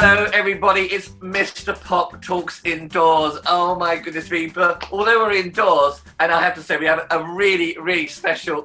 Hello everybody, it's Mr. Pop Talks Indoors. Oh my goodness me, but although we're indoors, and I have to say we have a really special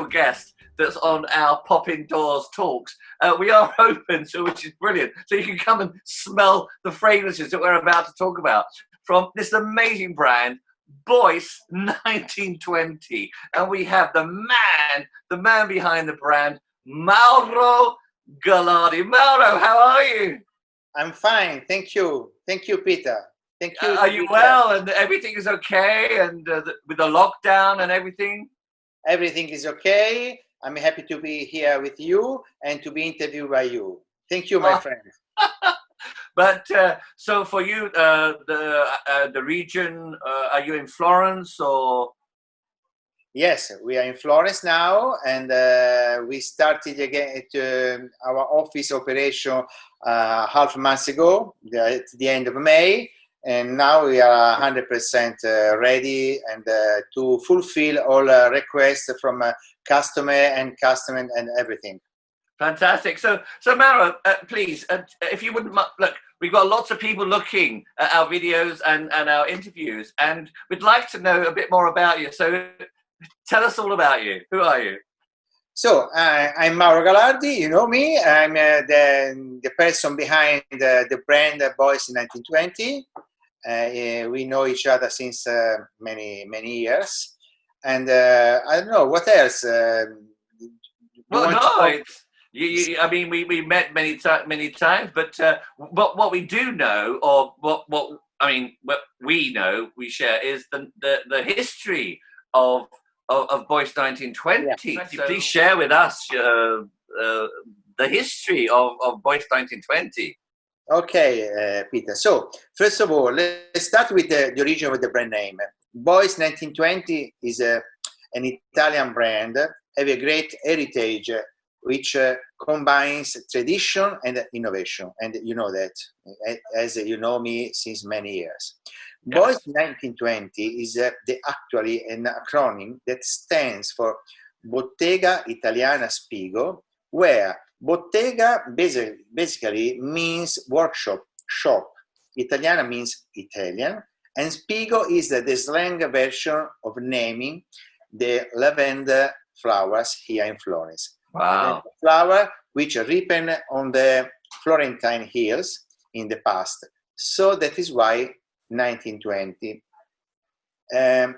guest that's on our Pop Indoors Talks. We are open, so which is brilliant. So you can come and smell the fragrances that we're about to talk about from this amazing brand, BOIS 1920. And we have the man behind the brand, Mauro Galardi. Mauro, how are you? I'm fine, thank you. Thank you, Peter. Thank you. Are you well? And everything is okay? And with the lockdown and everything? Everything is okay. I'm happy to be here with you and to be interviewed by you. Thank you, my friend. But so for you, the region, are you in Florence or? Yes, we are in Florence now, and we started again at our office operation half a month ago, at the end of May, and now we are 100% ready and to fulfill all requests from customer and everything. Fantastic. So Mauro, please, if you wouldn't look, we've got lots of people looking at our videos and our interviews, and we'd like to know a bit more about you. So tell us all about you. Who are you? So I'm Mauro Galardi. You know me. I'm the person behind the brand BOIS 1920. We know each other since many years, and I don't know what else. Well, no, I mean, we met many times, but what we do know, or what we know, we share is the history of BOIS 1920. Yeah. So, please share with us the history of BOIS 1920. Okay, Peter. So first of all, let's start with the origin of the brand name. BOIS 1920 is an Italian brand, have a great heritage, which combines tradition and innovation. And you know that, as you know me since many years. Yeah. BOIS 1920 is actually an acronym that stands for Bottega Italiana Spigo, where Bottega basically means workshop, shop. Italiana means Italian, and Spigo is the slang version of naming the lavender flowers here in Florence. Wow. The flower which ripened on the Florentine hills in the past. So that is why 1920. I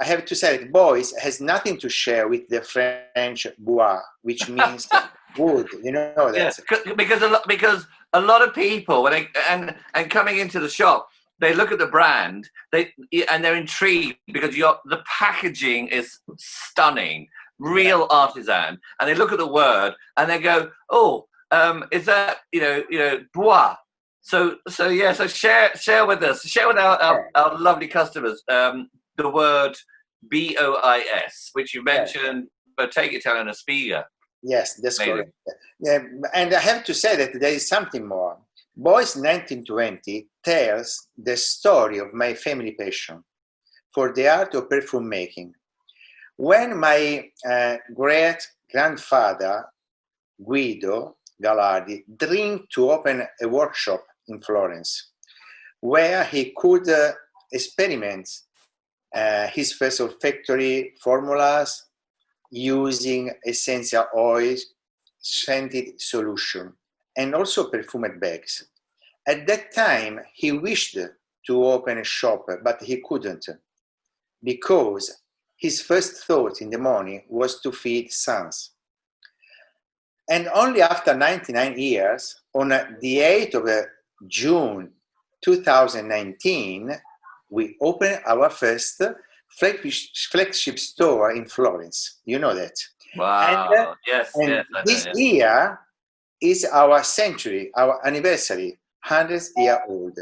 have to say that BOIS has nothing to share with the French bois, which means wood. You know that. Yeah, because a lot of people when they and coming into the shop, they look at the brand, they're intrigued because the packaging is stunning, real artisan, and they look at the word and they go, oh, is that bois? So share with us, share with our lovely customers the word BOIS, which you mentioned, Bottega Italiana Spiga. Yes, that's correct. Yeah, and I have to say that there is something more. BOIS 1920 tells the story of my family passion for the art of perfume making. When my great-grandfather, Guido Galardi, dreamed to open a workshop in Florence, where he could experiment his first olfactory formulas using essential oils, scented solution, and also perfumed bags. At that time, he wished to open a shop, but he couldn't, because his first thought in the morning was to feed sons. And only after 99 years, on the 8th of June 2019, we opened our first flagship store in Florence. You know that. Wow. And this year is our century, our anniversary, 100 years old.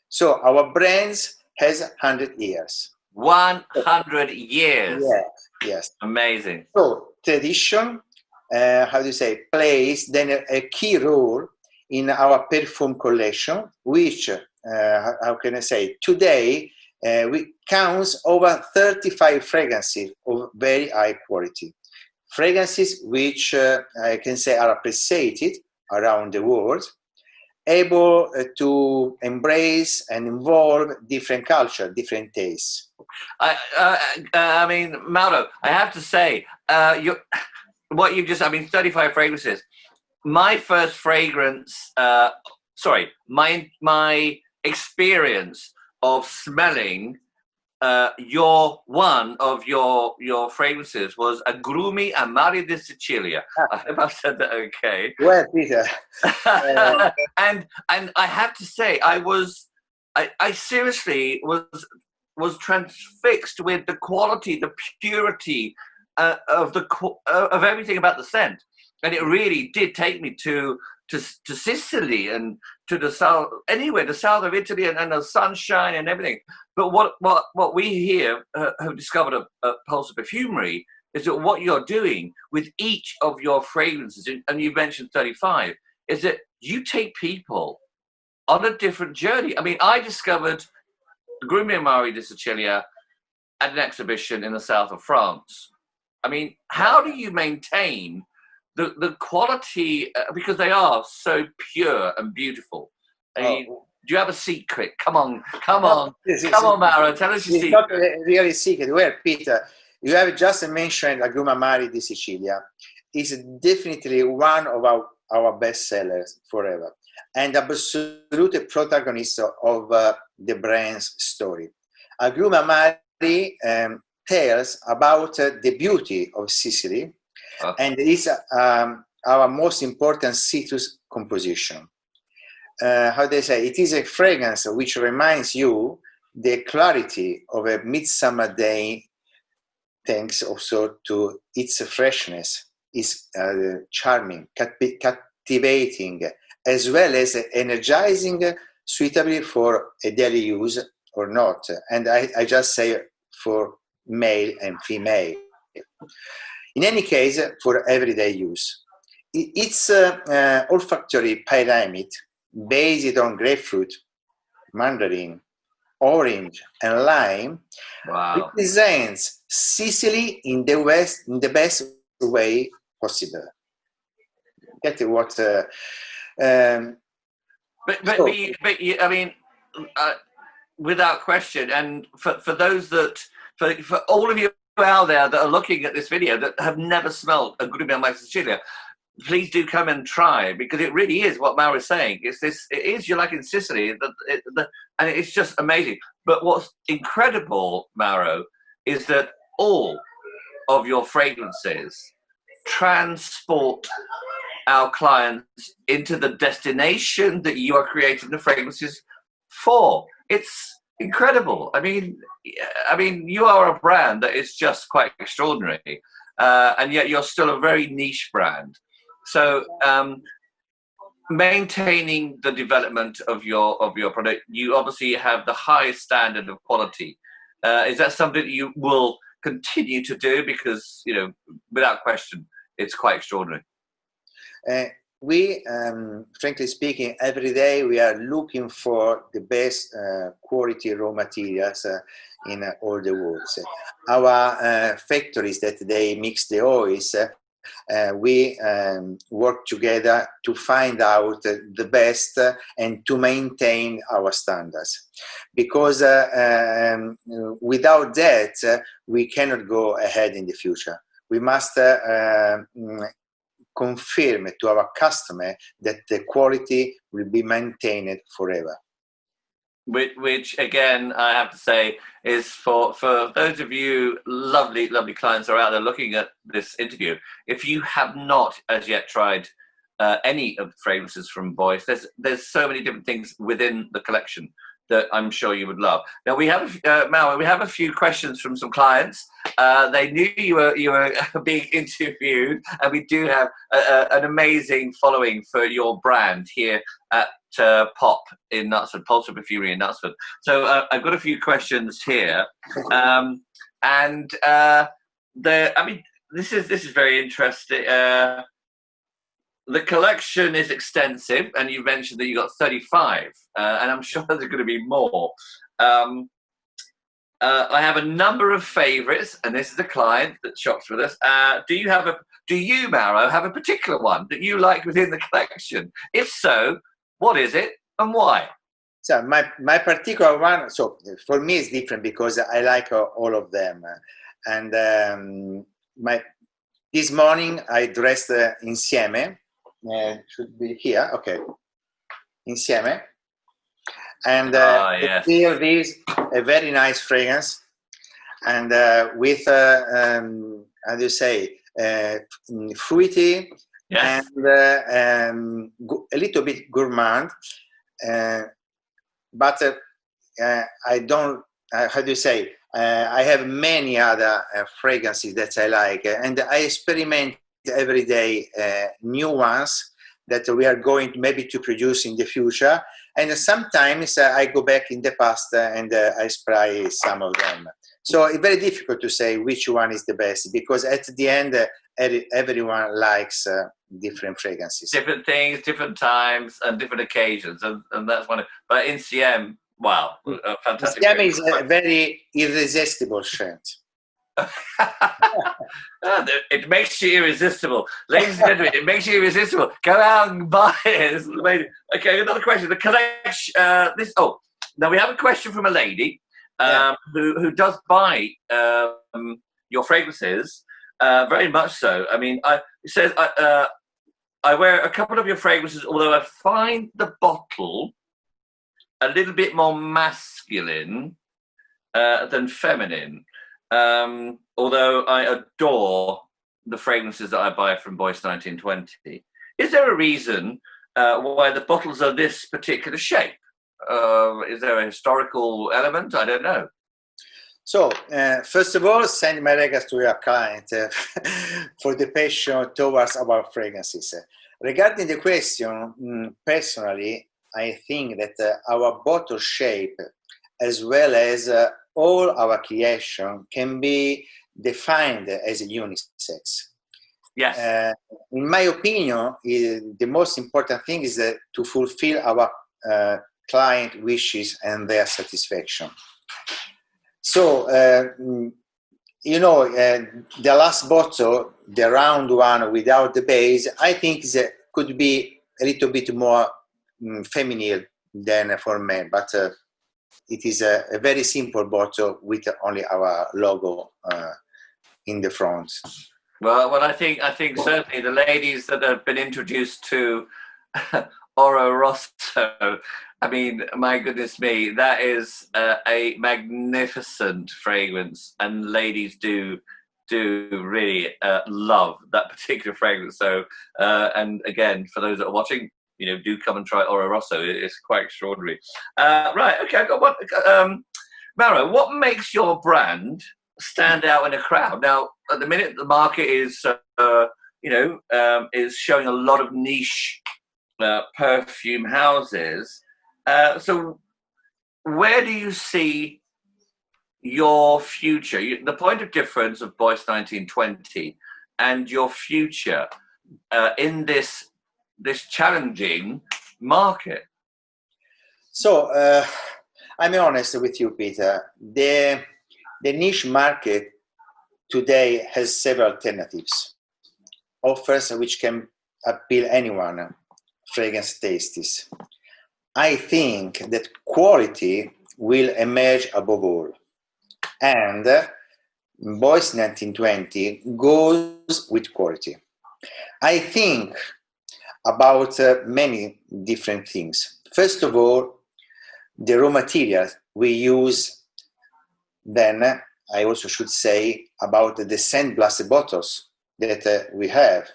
So our brands has 100 years. 100 years. Yes. Amazing. So tradition, plays then a key role in our perfume collection, which, today we count over 35 fragrances of very high quality. Fragrances which I can say are appreciated around the world, able to embrace and involve different culture, different tastes. I mean, Mauro, I have to say, what you've just, I mean, 35 fragrances. My first fragrance, my experience of smelling one of your fragrances was Agrumi Amari di Sicilia. I hope I've said that okay. Well, Peter. And I have to say, I seriously was transfixed with the quality, the purity of everything about the scent, and it really did take me to Sicily and to the south, anywhere, the south of Italy, and the sunshine and everything. But what we here have discovered at Pulse of Perfumery is that what you're doing with each of your fragrances, and you mentioned 35, is that you take people on a different journey. I mean, I discovered Agrumi Amari di Sicilia at an exhibition in the south of France. I mean, how do you maintain the quality, because they are so pure and beautiful? I mean, do you have a secret? Come on, Mauro, tell us your secret. It's not really secret. Well, Peter, you have just mentioned Agrumi Amari di Sicilia. It's definitely one of our best sellers forever, and absolute protagonist of the brand's story. Agrumi Amari tells about the beauty of Sicily, and it's our most important citrus composition. How they say, it is a fragrance which reminds you the clarity of a midsummer day, thanks also to its freshness, its charming, captivating, as well as energizing, suitable for a daily use or not. And I just say for male and female. In any case, for everyday use. Its olfactory pyramid, based on grapefruit, mandarin, orange, and lime, represents Sicily in the best way possible. Get what? I mean, without question, and for those that, for all of you out there that are looking at this video that have never smelled Agrumi Amari di Sicilia, please do come and try, because it really is what Mauro is saying. You're like in Sicily, and it's just amazing. But what's incredible, Mauro, is that all of your fragrances transport our clients into the destination that you are creating the fragrances for. It's incredible. I mean, you are a brand that is just quite extraordinary, and yet you're still a very niche brand. So, maintaining the development of your product, you obviously have the highest standard of quality. Is that something that you will continue to do? Because, you know, without question, it's quite extraordinary. We, frankly speaking, every day we are looking for the best quality raw materials in all the world. Our factories that they mix the oils, we work together to find out the best and to maintain our standards. Because without that, we cannot go ahead in the future. We must confirm to our customer that the quality will be maintained forever. Which again, I have to say, is for those of you lovely clients who are out there looking at this interview, if you have not as yet tried any of the fragrances from BOIS, there's so many different things within the collection that I'm sure you would love. Now we have Mauro, we have a few questions from some clients. They knew you were being interviewed, and we do have an amazing following for your brand here at Pop in Knutsford, Pulse of Perfumery in Knutsford. So I've got a few questions here, and I mean, this is very interesting. The collection is extensive, and you mentioned that you got 35, and I'm sure there's going to be more. I have a number of favorites, and this is a client that shops with us. Do you, Mauro, have a particular one that you like within the collection? If so, what is it and why? So my particular one, so for me it's different because I like all of them. And this morning I dressed insieme, should be here, okay, insieme. And Yes. feel this, a very nice fragrance. And with, how do you say, fruity, Yes. and a little bit gourmand. But I don't, how do you say, I have many other fragrances that I like, and I experiment every day new ones that we are going maybe to produce in the future. And sometimes I go back in the past and I spray some of them. So it's very difficult to say which one is the best, because at the end, everyone likes different fragrances. Different things, different times, and different occasions. And that's one. But NCM, wow, fantastic. NCM is a very irresistible scent. It makes you irresistible. Ladies and gentlemen, it makes you irresistible. Go out and buy it. It's amazing. Okay, another question. The collection, now we have a question from a lady who does buy your fragrances, very much so. I mean, it says, I wear a couple of your fragrances, although I find the bottle a little bit more masculine than feminine. Although I adore the fragrances that I buy from BOIS 1920. Is there a reason why the bottles are this particular shape? Is there a historical element? I don't know. So, first of all, send my regards to your client for the passion towards our fragrances. Regarding the question, personally, I think that our bottle shape, as well as all our creation, can be defined as unisex. Yes. In my opinion, the most important thing is to fulfill our client wishes and their satisfaction. So, you know, the last bottle, the round one without the base, I think could be a little bit more feminine than for men, but it is a very simple bottle with only our logo in the front. Well, I think certainly the ladies that have been introduced to Oro Rosso, I mean, my goodness me, that is a magnificent fragrance, and ladies do really love that particular fragrance. So, and again, for those that are watching, you know, do come and try Oro Rosso. It's quite extraordinary. Right, okay, I've got one. Mauro, what makes your brand stand out in a crowd? Now, at the minute, the market is, is showing a lot of niche perfume houses. So where do you see your future, the point of difference of BOIS 1920 and your future in this challenging market? So I'm honest with you, Peter. The niche market today has several alternatives, offers which can appeal anyone, fragrance tastes. I think that quality will emerge above all, and BOIS 1920 goes with quality. I think about many different things. First of all, the raw materials we use. Then I also should say about the scent blast bottles that we have.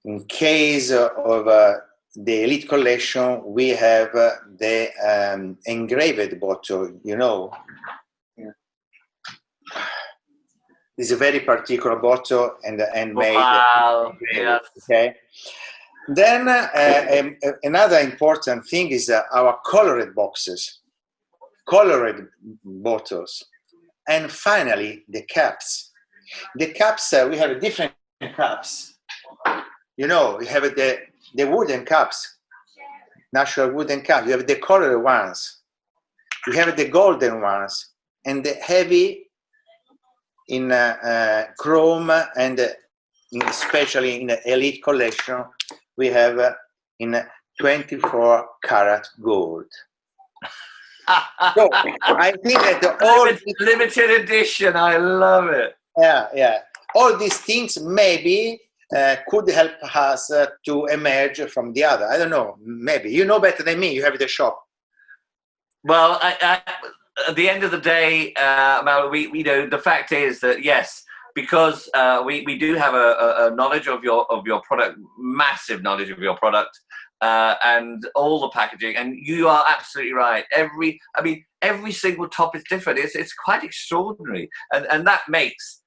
In case of the Elite collection, we have the engraved bottle, you know. It's a very particular bottle and made. Wow, yes. Okay. Then another important thing is our colored boxes, colored bottles, and finally the caps. The caps, we have different caps. You know, we have the wooden cups, natural wooden cups. We have the colored ones. We have the golden ones and the heavy in chrome, and especially in the elite collection, we have in 24 karat gold. So I think that all limited edition, I love it. Yeah. All these things maybe could help us to emerge from the other. I don't know. Maybe you know better than me. You have the shop. Well, at the end of the day, Mauro, we know the fact is that yes, because we do have a knowledge of your product, massive knowledge of your product, and all the packaging. And you are absolutely right. Every single top is different. It's quite extraordinary, and that makes.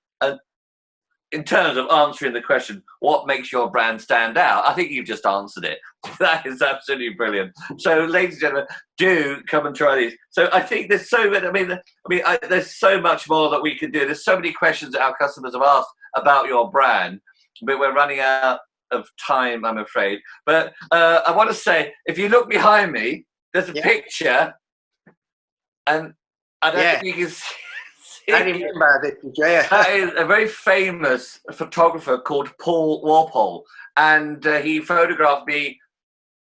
In terms of answering the question, what makes your brand stand out? I think you've just answered it. That is absolutely brilliant. So, ladies and gentlemen, do come and try these. So, I think there's so many. There's so much more that we can do. There's so many questions that our customers have asked about your brand, but we're running out of time, I'm afraid. But I want to say, if you look behind me, there's a picture, and I don't think you can see. I remember that picture. Yeah. That is a very famous photographer called Paul Walpole, and he photographed me,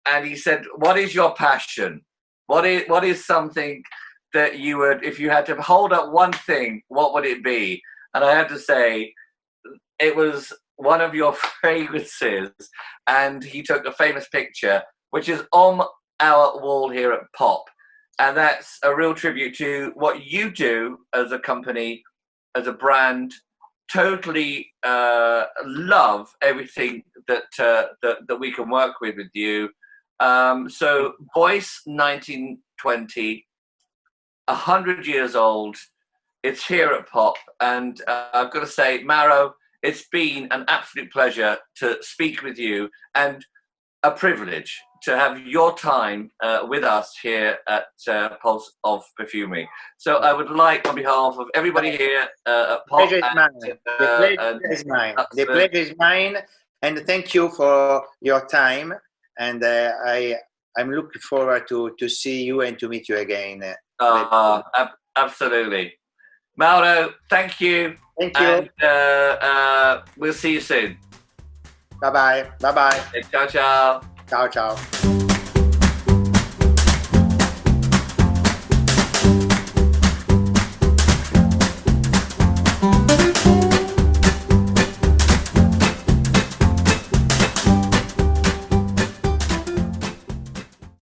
and he said, "What is your passion? What is something that you would, if you had to hold up one thing, what would it be?" And I had to say, it was one of your fragrances, and he took a famous picture, which is on our wall here at Pop. And that's a real tribute to what you do as a company, as a brand. Totally love everything that we can work with you. So BOIS 1920, 100 years old. It's here at Pop, and I've got to say, Mauro, it's been an absolute pleasure to speak with you, and a privilege to have your time with us here at Pulse of Perfumery. So I would like, on behalf of everybody here at Pop, the pleasure is mine. The pleasure is mine, and thank you for your time. And I'm looking forward to see you and to meet you again. Absolutely. Mauro, thank you. Thank you. And we'll see you soon. Bye-bye. Bye-bye. Ciao, ciao. Ciao, ciao.